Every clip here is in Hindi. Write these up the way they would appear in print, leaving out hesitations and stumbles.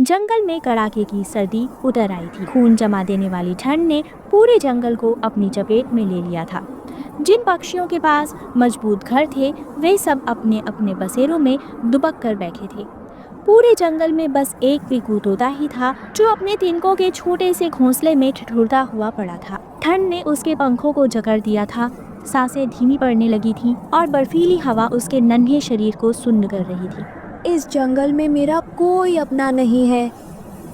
जंगल में कड़ाके की सर्दी उतर आई थी। खून जमा देने वाली ठंड ने पूरे जंगल को अपनी चपेट में ले लिया था। जिन पक्षियों के पास मजबूत घर थे वे सब अपने अपने बसेरों में दुबक कर बैठे थे। पूरे जंगल में बस एक पीकू तोता ही था जो अपने तिनकों के छोटे से घोंसले में ठिठुरता हुआ पड़ा था। ठंड ने उसके पंखों को जकड़ दिया था, सांसें धीमी पड़ने लगी थी और बर्फीली हवा उसके नन्हे शरीर को सुन्न कर रही थी। इस जंगल में मेरा कोई अपना नहीं है,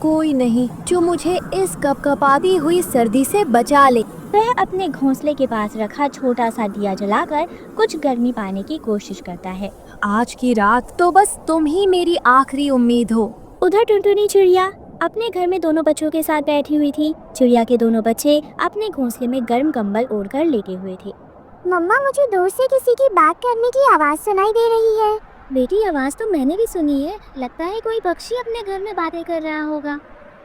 कोई नहीं जो मुझे इस कपकपाती हुई सर्दी से बचा ले। वह अपने घोंसले के पास रखा छोटा सा दिया जलाकर कुछ गर्मी पाने की कोशिश करता है। आज की रात तो बस तुम ही मेरी आखिरी उम्मीद हो। उधर टुनटुनी चिड़िया अपने घर में दोनों बच्चों के साथ बैठी हुई थी। चिड़िया के दोनों बच्चे अपने घोंसले में गर्म कंबल ओढ़कर लेटे हुए थे। मम्मा, मुझे दूर से किसी की बात करने की आवाज़ सुनाई दे रही है। बेटी, आवाज़ तो मैंने भी सुनी है। लगता है कोई पक्षी अपने घर में बातें कर रहा होगा।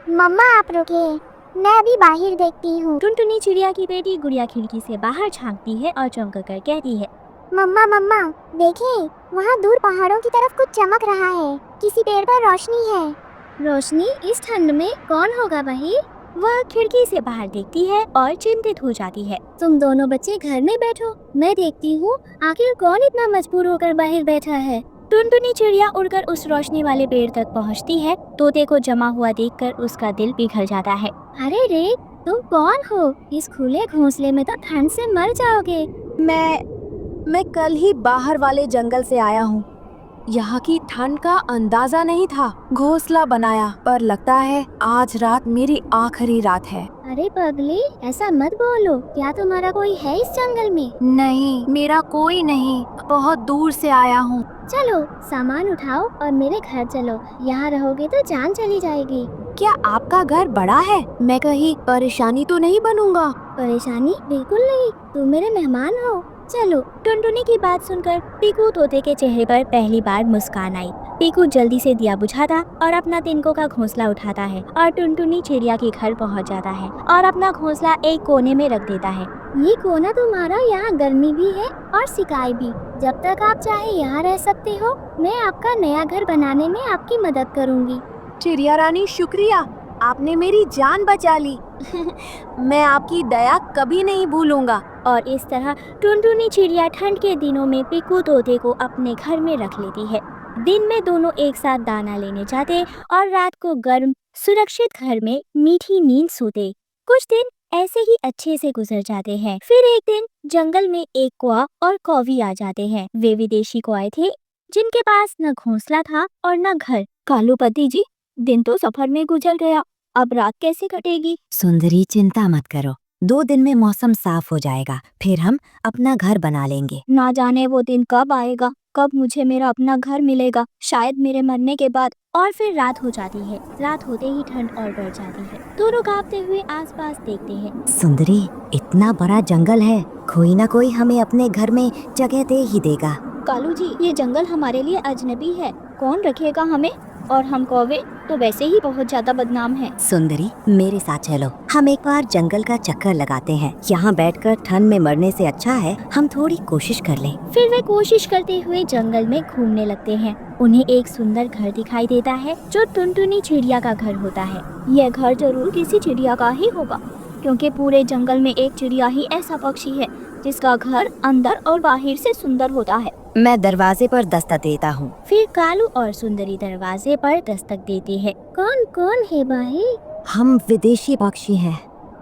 मम्मा, आप रुकिए, मैं अभी बाहर देखती हूँ। टुनटुनी चिड़िया की बेटी गुड़िया खिड़की से बाहर झांकती है और चौंक कर कहती है, मम्मा मम्मा, देखिए, वहाँ दूर पहाड़ों की तरफ कुछ चमक रहा है। किसी पेड़ पर रोशनी है। रोशनी? इस ठंड में कौन होगा भाई? वह खिड़की से बाहर देखती है और चिंतित हो जाती है। तुम दोनों बच्चे घर में बैठो, मैं देखती हूँ आखिर कौन इतना मजबूर होकर बाहर बैठा है। टुनटुनी चिड़िया उड़कर उस रोशनी वाले पेड़ तक पहुँचती है। तोते को जमा हुआ देखकर उसका दिल पिघल जाता है। अरे रे, तुम कौन हो? इस खुले घोंसले में तो ठंड से मर जाओगे। मैं कल ही बाहर वाले जंगल से आया हूँ। यहाँ की ठंड का अंदाजा नहीं था। घोंसला बनाया पर लगता है आज रात मेरी आखिरी रात है। अरे पगली, ऐसा मत बोलो। क्या तुम्हारा कोई है इस जंगल में? नहीं, मेरा कोई नहीं, बहुत दूर से आया हूँ। चलो सामान उठाओ और मेरे घर चलो। यहाँ रहोगे तो जान चली जाएगी। क्या आपका घर बड़ा है? मैं कहीं परेशानी तो नहीं बनूंगा? परेशानी? बिल्कुल नहीं, तुम मेरे मेहमान हो। चलो। टुनटुनी की बात सुनकर पीकू तोते के चेहरे पर पहली बार मुस्कान आई। पीकू जल्दी से दिया बुझाता और अपना तिनकों का घोंसला उठाता है और टुनटुनी चिड़िया के घर पहुंच जाता है और अपना घोंसला एक कोने में रख देता है। ये कोना तुम्हारा, यहाँ गर्मी भी है और सिकाई भी। जब तक आप चाहे यहाँ रह सकते हो। मैं आपका नया घर बनाने में आपकी मदद करूँगी। चिड़िया रानी, शुक्रिया, आपने मेरी जान बचा ली। मैं आपकी दया कभी नहीं भूलूंगा। और इस तरह टुनटुनी चिड़िया ठंड के दिनों में पीकू तोते को अपने घर में रख लेती है। दिन में दोनों एक साथ दाना लेने जाते और रात को गर्म सुरक्षित घर में मीठी नींद सोते। कुछ दिन ऐसे ही अच्छे से गुजर जाते हैं। फिर एक दिन जंगल में एक कौआ और कौवी आ जाते हैं। वे विदेशी कौए थे जिनके पास न घोंसला था और न घर। कालूपति जी, दिन तो सफर में गुजर गया, अब रात कैसे कटेगी? सुंदरी, चिंता मत करो, 2 दिन में मौसम साफ हो जाएगा, फिर हम अपना घर बना लेंगे। ना जाने वो दिन कब आएगा, कब मुझे मेरा अपना घर मिलेगा। शायद मेरे मरने के बाद। और फिर रात हो जाती है। रात होते ही ठंड और बढ़ जाती है। दोनों कांपते हुए आसपास देखते हैं। सुंदरी, इतना बड़ा जंगल है, कोई ना कोई हमें अपने घर में जगह दे ही देगा। कालू जी, ये जंगल हमारे लिए अजनबी है, कौन रखेगा हमें? और हम कौवे तो वैसे ही बहुत ज्यादा बदनाम हैं। सुंदरी, मेरे साथ चलो, हम एक बार जंगल का चक्कर लगाते हैं। यहाँ बैठकर ठंड में मरने से अच्छा है हम थोड़ी कोशिश कर लें। फिर वे कोशिश करते हुए जंगल में घूमने लगते हैं। उन्हें एक सुंदर घर दिखाई देता है जो टुनटुनी चिड़िया का घर होता है। यह घर जरूर किसी चिड़िया का ही होगा, क्योंकि पूरे जंगल में एक चिड़िया ही ऐसा पक्षी है जिसका घर अंदर और बाहर से सुंदर होता है। मैं दरवाजे पर दस्तक देता हूँ। फिर कालू और सुंदरी दरवाजे पर दस्तक देती है। कौन कौन है भाई? हम विदेशी पक्षी हैं,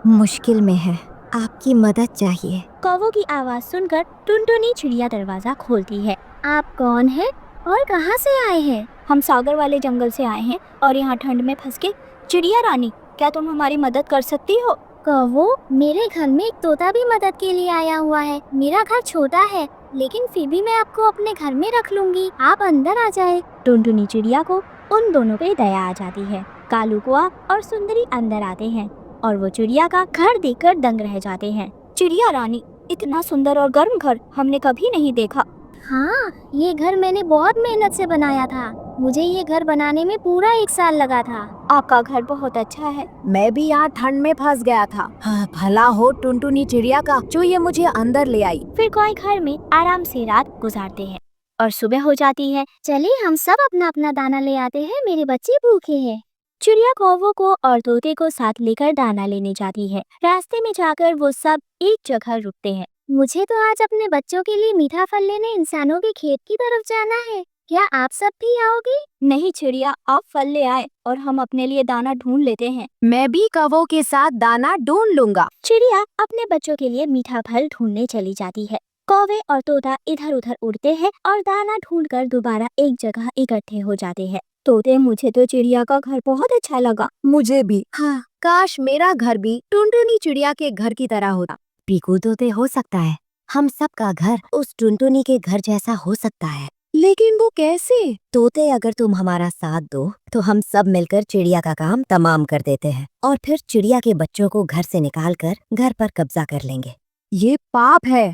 मुश्किल में हैं, आपकी मदद चाहिए। कौवों की आवाज़ सुनकर टुनटुनी चिड़िया दरवाजा खोलती है। आप कौन है और कहाँ से आए हैं? हम सागर वाले जंगल से आए हैं और यहाँ ठंड में फंस के। चिड़िया रानी, क्या तुम हमारी मदद कर सकती हो? कौवो, मेरे घर में एक तोता भी मदद के लिए आया हुआ है। मेरा घर छोटा है, लेकिन फिर भी मैं आपको अपने घर में रख लूंगी। आप अंदर आ जाए। टुनटुनी चिड़िया को उन दोनों पे दया आ जाती है। कालू कौआ और सुंदरी अंदर आते हैं और वो चिड़िया का घर देखकर दंग रह जाते हैं। चिड़िया रानी, इतना सुंदर और गर्म घर हमने कभी नहीं देखा। हाँ, ये घर मैंने बहुत मेहनत से बनाया था। मुझे ये घर बनाने में पूरा 1 साल लगा था। आपका घर बहुत अच्छा है। मैं भी यहाँ ठंड में फंस गया था। हाँ, भला हो टुनटुनी चिड़िया का जो ये मुझे अंदर ले आई। फिर कौए घर में आराम से रात गुजारते हैं और सुबह हो जाती है। चलिए हम सब अपना अपना दाना ले आते हैं, मेरे बच्चे भूखे हैं। चिड़िया कौवों को और तोते को साथ लेकर दाना लेने जाती है। रास्ते में जाकर वो सब एक जगह रुकते हैं। मुझे तो आज अपने बच्चों के लिए मीठा फल लेने इंसानों के खेत की तरफ जाना है। क्या आप सब भी आओगे? नहीं चिड़िया, आप फल ले आए और हम अपने लिए दाना ढूंढ लेते हैं। मैं भी कौवों के साथ दाना ढूंढ लूंगा। चिड़िया अपने बच्चों के लिए मीठा फल ढूंढने चली जाती है। कौवे और तोता इधर उधर उड़ते हैं और दाना ढूंढकर दोबारा एक जगह इकट्ठे हो जाते हैं। तोते, मुझे तो चिड़िया का घर बहुत अच्छा लगा। मुझे भी। हाँ, काश मेरा घर भी टुनटुनी चिड़िया के घर की तरह होता। पीकू तोते, हो सकता है हम सबका घर उस टुनटुनी के घर जैसा हो सकता है। लेकिन वो कैसे? तोते, अगर तुम हमारा साथ दो तो हम सब मिलकर चिड़िया का काम तमाम कर देते हैं और फिर चिड़िया के बच्चों को घर से निकालकर घर पर कब्जा कर लेंगे। ये पाप है,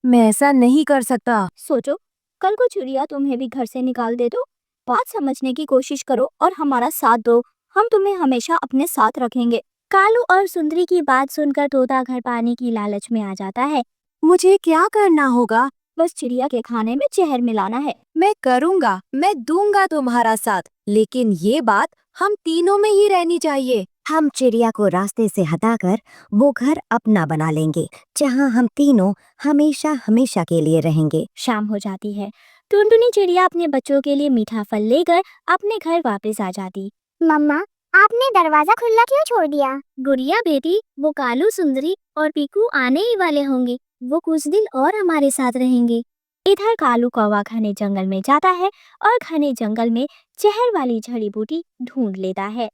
मैं ऐसा नहीं कर सकता। सोचो, कल को चिड़िया तुम्हें भी घर से निकाल दे तो? बात समझने की कोशिश करो और हमारा साथ दो, हम तुम्हें हमेशा अपने साथ रखेंगे। कालू और सुंदरी की बात सुनकर तोता घर पाने की लालच में आ जाता है। मुझे क्या करना होगा? बस चिड़िया के खाने में जहर मिलाना है। मैं करूँगा, मैं दूंगा तुम्हारा साथ, लेकिन ये बात हम तीनों में ही रहनी चाहिए। हम चिड़िया को रास्ते से हटाकर वो घर अपना बना लेंगे जहाँ हम तीनों हमेशा हमेशा के लिए रहेंगे। शाम हो जाती है। टुनटुनी चिड़िया अपने बच्चों के लिए मीठा फल लेकर अपने घर वापस आ जाती। मम्मा, आपने दरवाजा खुला क्यों छोड़ दिया? गुड़िया बेटी, वो कालू, सुंदरी और पीकू आने ही वाले होंगे। वो कुछ दिन और हमारे साथ रहेंगे। इधर कालू कौवा घने जंगल में जाता है और घने जंगल में जहर वाली जड़ी बूटी ढूंढ लेता है।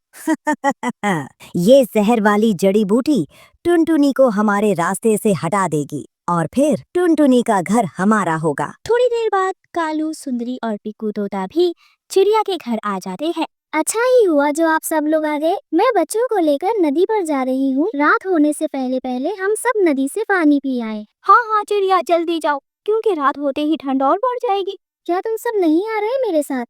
ये जहर वाली जड़ी बूटी टुनटुनी को हमारे रास्ते से हटा देगी और फिर टुनटुनी का घर हमारा होगा। थोड़ी देर बाद कालू, सुंदरी और पीकू तोता भी चिड़िया के घर आ जाते हैं। अच्छा ही हुआ जो आप सब लोग आ गए। मैं बच्चों को लेकर नदी पर जा रही हूँ। रात होने से पहले पहले हम सब नदी से पानी पी आए। हाँ चिड़िया, जल्दी जाओ क्योंकि रात होते ही ठंड और बढ़ जाएगी। क्या तुम सब नहीं आ रहे मेरे साथ?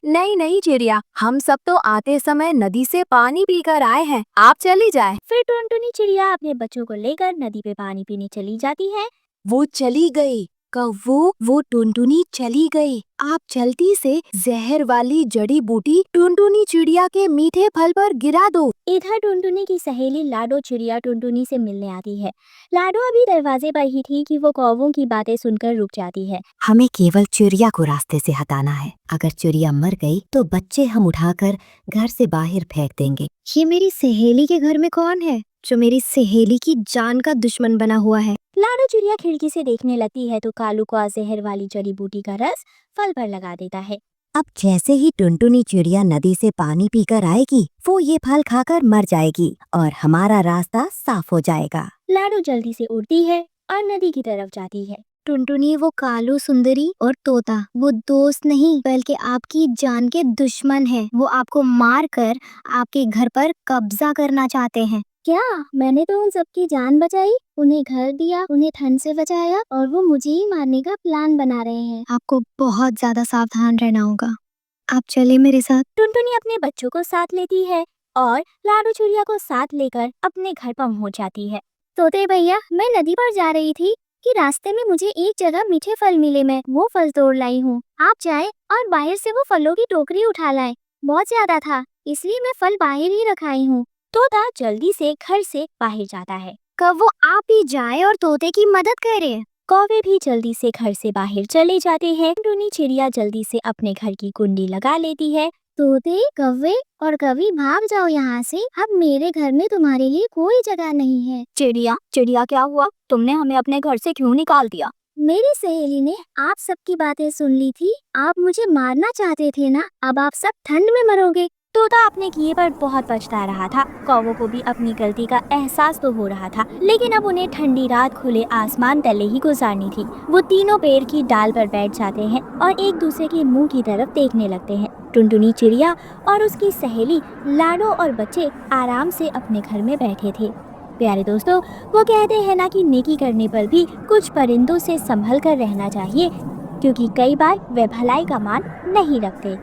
नहीं चिड़िया, हम सब तो आते समय नदी से पानी पीकर आए हैं, आप चली जाए। फिर टुनटुनी चिड़िया अपने बच्चों को लेकर नदी पे पानी पीने चली जाती है। वो चली गई। कौवो, वो टुनटुनी चली गई। आप जल्दी से जहर वाली जड़ी बूटी टुनटुनी चिड़िया के मीठे फल पर गिरा दो। इधर टुनटुनी की सहेली लाडो चिड़िया टुनटुनी से मिलने आती है। लाडो अभी दरवाजे पर ही थी कि वो कौवों की बातें सुनकर रुक जाती है। हमें केवल चिड़िया को रास्ते से हटाना है। अगर चिड़िया मर गई तो बच्चे हम उठाकर घर से बाहर फेंक देंगे। ये मेरी सहेली के घर में कौन है जो मेरी सहेली की जान का दुश्मन बना हुआ है? लाडो चिड़िया खिड़की से देखने लगती है तो कालू को जहर वाली जड़ी बूटी का रस फल पर लगा देता है। अब जैसे ही टुनटुनी चिड़िया नदी से पानी पीकर आएगी, वो ये फल खाकर मर जाएगी और हमारा रास्ता साफ हो जाएगा। लाडो जल्दी से उड़ती है और नदी की तरफ जाती है। टुनटुनी, वो कालू, सुंदरी और तोता वो दोस्त नहीं बल्कि आपकी जान के दुश्मन है। वो आपको मार कर आपके घर पर कब्जा करना चाहते हैं। क्या मैंने तो उन सबकी जान बचाई, उन्हें घर दिया, उन्हें ठंड से बचाया और वो मुझे ही मारने का प्लान बना रहे हैं। आपको बहुत ज्यादा सावधान रहना होगा। आप चले मेरे साथ। टुनटुनी अपने बच्चों को साथ लेती है और लाडो चिड़िया को साथ लेकर अपने घर पहुंच जाती है। तोते भैया, मैं नदी पर जा रही थी कि रास्ते में मुझे एक जगह मीठे फल मिले। मैं वो फल तोड़ लाई हूँ। आप जाएं और बाहर से वो फलों की टोकरी उठा लाएं। बहुत ज्यादा था इसलिए मैं फल बाहर ही रखाई हूँ। तोता जल्दी से घर से बाहर जाता है। कौवो, आप ही जाए और तोते की मदद करें। कौवे भी जल्दी से घर से बाहर चले जाते हैं। टुनटुनी चिड़िया जल्दी से अपने घर की कुंडी लगा लेती है। तोते, कौवे और कवि, भाग जाओ यहाँ से। अब मेरे घर में तुम्हारे लिए कोई जगह नहीं है। चिड़िया क्या हुआ? तुमने हमें अपने घर से क्यों निकाल दिया? मेरी सहेली ने आप सबकी बातें सुन ली थी। आप मुझे मारना चाहते थे ना? अब आप सब ठंड में मरोगे। तोता अपने किए पर बहुत पछता रहा था। कौवों को भी अपनी गलती का एहसास तो हो रहा था, लेकिन अब उन्हें ठंडी रात खुले आसमान तले ही गुजारनी थी। वो तीनों पेड़ की डाल पर बैठ जाते हैं और एक दूसरे के मुंह की तरफ देखने लगते हैं। टुनटुनी चिड़िया और उसकी सहेली लाडो और बच्चे आराम से अपने घर में बैठे थे। प्यारे दोस्तों, वो कहते हैं ना कि नेकी करने पर भी कुछ परिंदों से संभल कर रहना चाहिए, क्योंकि कई बार वे भलाई का मान नहीं रखते।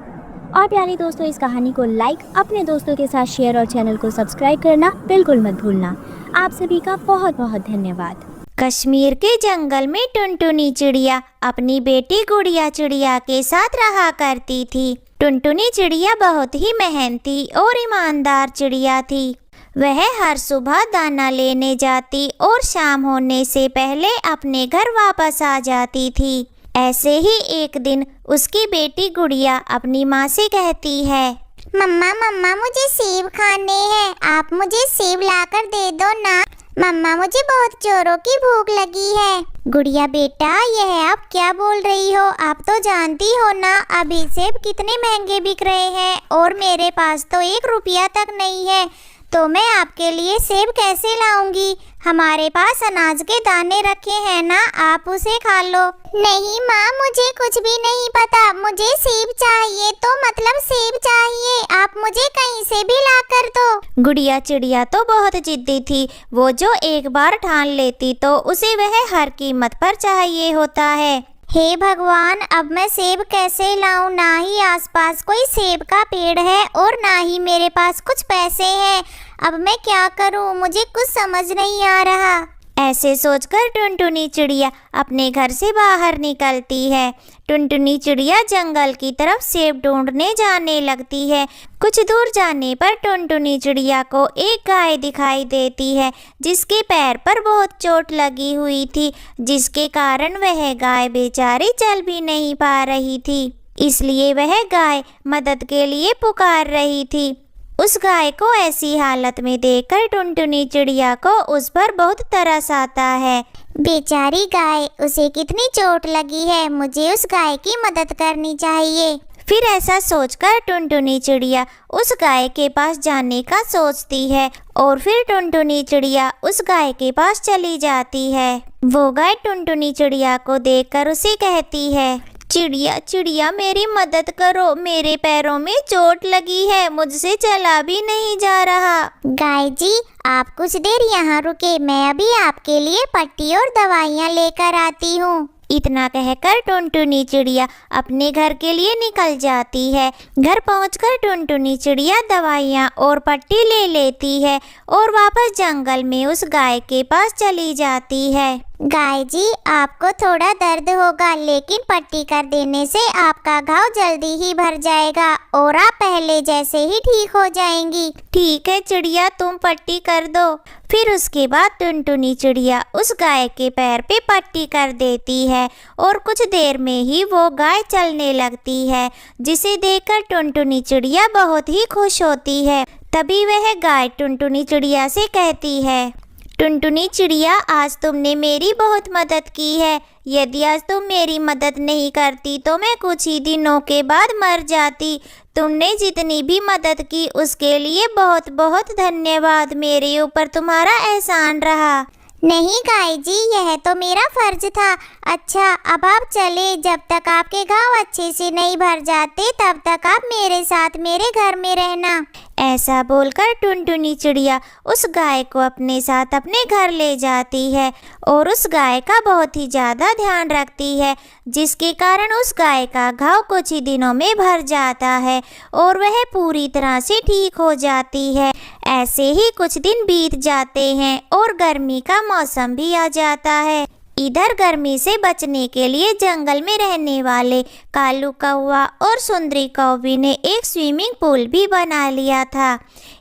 और प्यारे दोस्तों, इस कहानी को लाइक, अपने दोस्तों के साथ शेयर और चैनल को सब्सक्राइब करना बिल्कुल मत भूलना। आप सभी का बहुत बहुत धन्यवाद। कश्मीर के जंगल में टुनटुनी चिड़िया अपनी बेटी गुड़िया चिड़िया के साथ रहा करती थी। टुनटुनी चिड़िया बहुत ही मेहनती और ईमानदार चिड़िया थी। वह हर सुबह दाना लेने जाती और शाम होने से पहले अपने घर वापस आ जाती थी। ऐसे ही एक दिन उसकी बेटी गुड़िया अपनी माँ से कहती है, मम्मा मम्मा मुझे सेब खाने हैं, आप मुझे सेब लाकर दे दो ना। मम्मा मुझे बहुत जोरों की भूख लगी है। गुड़िया बेटा, यह आप क्या बोल रही हो? आप तो जानती हो ना अभी सेब कितने महंगे बिक रहे हैं और मेरे पास तो 1 रुपया तक नहीं है, तो मैं आपके लिए सेब कैसे लाऊंगी? हमारे पास अनाज के दाने रखे हैं ना, आप उसे खा लो। नहीं माँ, मुझे कुछ भी नहीं पता, मुझे सेब चाहिए तो मतलब सेब चाहिए, आप मुझे कहीं से भी ला कर दो। गुड़िया चिड़िया तो बहुत जिद्दी थी। वो जो एक बार ठान लेती तो उसे वह हर कीमत पर चाहिए होता है। हे भगवान, अब मैं सेब कैसे लाऊं? ना ही आसपास कोई सेब का पेड़ है और ना ही मेरे पास कुछ पैसे हैं। अब मैं क्या करूं? मुझे कुछ समझ नहीं आ रहा। ऐसे सोचकर टुनटुनी चिड़िया अपने घर से बाहर निकलती है। टुनटुनी चिड़िया जंगल की तरफ सेब ढूंढने जाने लगती है। कुछ दूर जाने पर टुनटुनी चिड़िया को एक गाय दिखाई देती है जिसके पैर पर बहुत चोट लगी हुई थी, जिसके कारण वह गाय बेचारी चल भी नहीं पा रही थी। इसलिए वह गाय मदद के लिए पुकार रही थी। उस गाय को ऐसी हालत में देखकर टुनटुनी चिड़िया को उस पर बहुत तरस आता है। बेचारी गाय, उसे कितनी चोट लगी है, मुझे उस गाय की मदद करनी चाहिए। फिर ऐसा सोचकर टुनटुनी चिड़िया उस गाय के पास जाने का सोचती है और फिर टुनटुनी चिड़िया उस गाय के पास चली जाती है। वो गाय टुनटुनी चिड़िया को देखकर उसे कहती है, चिड़िया चिड़िया मेरी मदद करो, मेरे पैरों में चोट लगी है, मुझसे चला भी नहीं जा रहा। गाय जी, आप कुछ देर यहाँ रुके, मैं अभी आपके लिए पट्टी और दवाइयाँ लेकर आती हूँ। इतना कहकर टुनटुनी चिड़िया अपने घर के लिए निकल जाती है। घर पहुंचकर टुनटुनी चिड़िया दवाइयाँ और पट्टी ले लेती है और वापस जंगल में उस गाय के पास चली जाती है। गाय जी, आपको थोड़ा दर्द होगा, लेकिन पट्टी कर देने से आपका घाव जल्दी ही भर जाएगा और आप पहले जैसे ही ठीक हो जाएंगी। ठीक है चिड़िया, तुम पट्टी कर दो। फिर उसके बाद टुनटुनी चिड़िया उस गाय के पैर पे पट्टी कर देती है और कुछ देर में ही वो गाय चलने लगती है, जिसे देखकर टुनटुनी चिड़िया बहुत ही खुश होती है। तभी वह गाय टुनटुनी चिड़िया से कहती है, टुनटुनी चिड़िया, आज तुमने मेरी बहुत मदद की है। यदि आज तुम मेरी मदद नहीं करती तो मैं कुछ ही दिनों के बाद मर जाती। तुमने जितनी भी मदद की उसके लिए बहुत बहुत धन्यवाद। मेरे ऊपर तुम्हारा एहसान रहा। नहीं गाय जी, यह तो मेरा फर्ज था। अच्छा, अब आप चले। जब तक आपके घाव अच्छे से नहीं भर जाते तब तक आप मेरे साथ मेरे घर में रहना। ऐसा बोलकर टुनटुनी चिड़िया उस गाय को अपने साथ अपने घर ले जाती है और उस गाय का बहुत ही ज़्यादा ध्यान रखती है, जिसके कारण उस गाय का घाव कुछ ही दिनों में भर जाता है और वह पूरी तरह से ठीक हो जाती है। ऐसे ही कुछ दिन बीत जाते हैं और गर्मी का मौसम भी आ जाता है। इधर गर्मी से बचने के लिए जंगल में रहने वाले कालू कौवा और सुंदरी कौवी ने एक स्विमिंग पूल भी बना लिया था।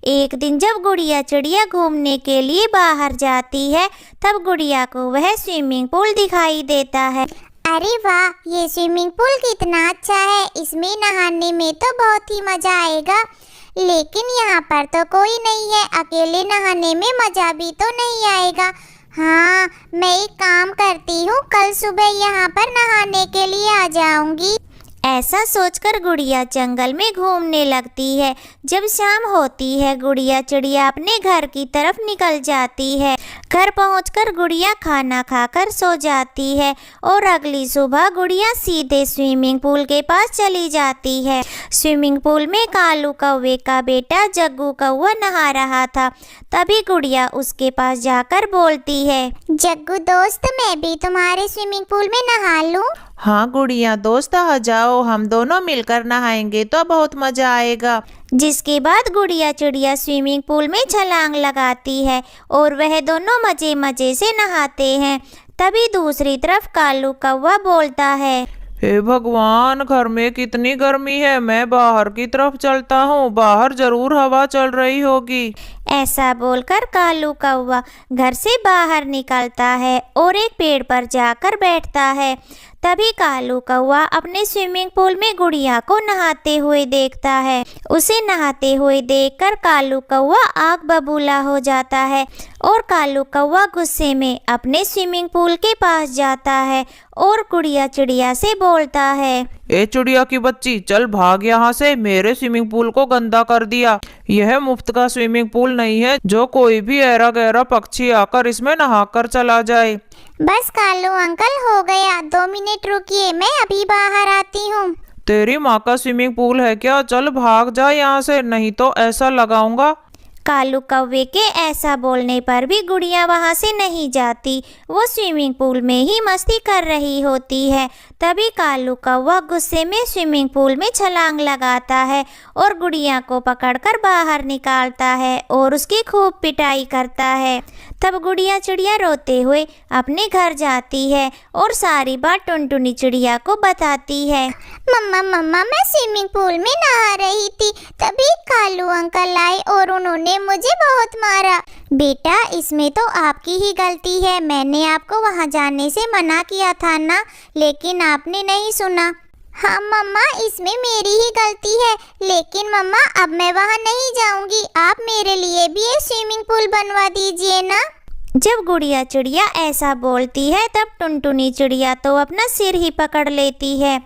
एक दिन जब गुड़िया चिड़िया घूमने के लिए बाहर जाती है, तब गुड़िया को वह स्विमिंग पूल दिखाई देता है। अरे वाह, ये स्विमिंग पूल कितना अच्छा है, इसमें नहाने में तो बहुत ही मजा आएगा। लेकिन यहाँ पर तो कोई नहीं है, अकेले नहाने में मजा भी तो नहीं आएगा। हाँ, मैं एक काम करती हूँ, कल सुबह यहाँ पर नहाने के लिए आ जाऊंगी। ऐसा सोचकर गुड़िया जंगल में घूमने लगती है। जब शाम होती है, गुड़िया चिड़िया अपने घर की तरफ निकल जाती है। घर पहुंचकर गुड़िया खाना खाकर सो जाती है और अगली सुबह गुड़िया सीधे स्विमिंग पूल के पास चली जाती है। स्विमिंग पूल में कालू कौवे का बेटा जग्गू कौवा नहा रहा था। तभी गुड़िया उसके पास जाकर बोलती है, जग्गू दोस्त, मैं भी तुम्हारे स्विमिंग पूल में नहा लूं? हाँ गुड़िया दोस्त, आ जाओ, हम दोनों मिलकर नहाएंगे तो बहुत मजा आएगा। जिसके बाद गुड़िया चिड़िया स्विमिंग पूल में छलांग लगाती है और वह दोनों मजे मजे से नहाते हैं। तभी दूसरी तरफ कालू कौवा बोलता है, हे भगवान, घर में कितनी गर्मी है। मैं बाहर की तरफ चलता हूँ, बाहर जरूर हवा चल रही होगी। ऐसा बोलकर कालू कौवा घर से बाहर निकलता है और एक पेड़ पर जाकर बैठता है। तभी कालू कौवा अपने स्विमिंग पूल में गुड़िया को नहाते हुए देखता है। उसे नहाते हुए देखकर कालू कौवा आग बबूला हो जाता है और कालू कौवा गुस्से में अपने स्विमिंग पूल के पास जाता है और गुड़िया चिड़िया से बोलता है, ए चिड़िया की बच्ची, चल भाग यहाँ से। मेरे स्विमिंग पूल को गंदा कर दिया। यह मुफ्त का स्विमिंग पूल नहीं है जो कोई भी ऐरा गैरा पक्षी आकर इसमें नहाकर चला जाए। बस कालू अंकल, हो गया। 2 मिनट रुकिए, मैं अभी बाहर आती हूँ। तेरी माँ का स्विमिंग पूल है क्या? चल भाग जा यहाँ से, नहीं तो ऐसा लगाऊंगा। कालू कौवे के ऐसा बोलने पर भी गुड़िया वहाँ से नहीं जाती। वो स्विमिंग पूल में ही मस्ती कर रही होती है। तभी कालू कौवा गुस्से में स्विमिंग पूल में छलांग लगाता है और गुड़िया को पकड़कर बाहर निकालता है और उसकी खूब पिटाई करता है। तब गुड़िया चिड़िया रोते हुए अपने घर जाती है और सारी बात टुनटुनी चिड़िया को बताती है। मम्मा मम्मा, मैं स्विमिंग पूल में नहा रही थी, तभी कालू अंकल आए और उन्होंने मुझे बहुत मारा। बेटा, इसमें तो आपकी ही गलती है। मैंने आपको वहां जाने से मना किया था ना, लेकिन आपने नहीं सुना। हाँ मम्मा, इसमें मेरी ही गलती है, लेकिन मम्मा अब मैं वहां नहीं जाऊंगी। आप मेरे लिए भी एक स्विमिंग पूल बनवा दीजिए ना। जब गुड़िया चिड़िया ऐसा बोलती है तब टुनटुनी चिड़िया तो अपना सिर ही पकड़ लेती है।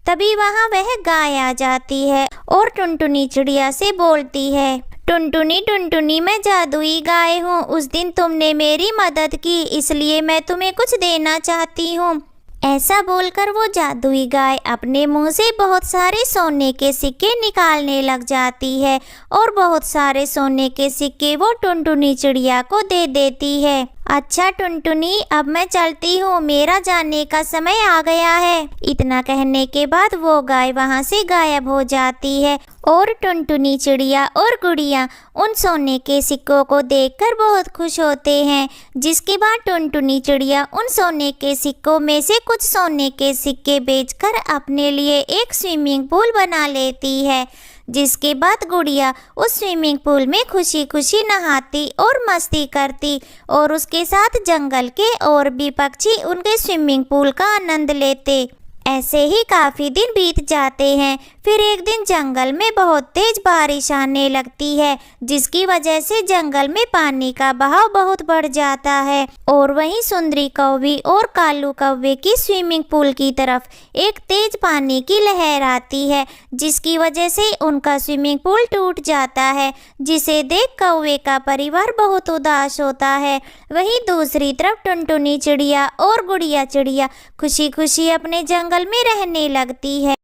तभी वहाँ वह गाय आ जाती है और टुनटुनी चिड़िया से बोलती है, टुनटुनी टुनटुनी, मैं जादुई गाय हूँ। उस दिन तुमने मेरी मदद की, इसलिए मैं तुम्हें कुछ देना चाहती हूँ। ऐसा बोलकर वो जादुई गाय अपने मुंह से बहुत सारे सोने के सिक्के निकालने लग जाती है और बहुत सारे सोने के सिक्के वो टुनटुनी चिड़िया को दे देती है। अच्छा टुनटुनी, अब मैं चलती हूँ, मेरा जाने का समय आ गया है। इतना कहने के बाद वो गाय वहाँ से गायब हो जाती है और टुनटुनी चिड़िया और गुड़िया उन सोने के सिक्कों को देखकर बहुत खुश होते हैं। जिसके बाद टुनटुनी चिड़िया उन सोने के सिक्कों में से कुछ सोने के सिक्के बेचकर अपने लिए एक स्विमिंग पूल बना लेती है। जिसके बाद गुड़िया उस स्विमिंग पूल में खुशी खुशी नहाती और मस्ती करती और उसके साथ जंगल के और भी पक्षी उनके स्विमिंग पूल का आनंद लेते। ऐसे ही काफ़ी दिन बीत जाते हैं। फिर एक दिन जंगल में बहुत तेज बारिश आने लगती है, जिसकी वजह से जंगल में पानी का बहाव बहुत बढ़ जाता है और वहीं सुंदरी कौवी और कालू कौवे की स्विमिंग पूल की तरफ एक तेज पानी की लहर आती है, जिसकी वजह से उनका स्विमिंग पूल टूट जाता है, जिसे देख कौवे का परिवार बहुत उदास होता है। वहीं दूसरी तरफ टुनटुनी चिड़िया और गुड़िया चिड़िया खुशी खुशी अपने जंगल में रहने लगती है।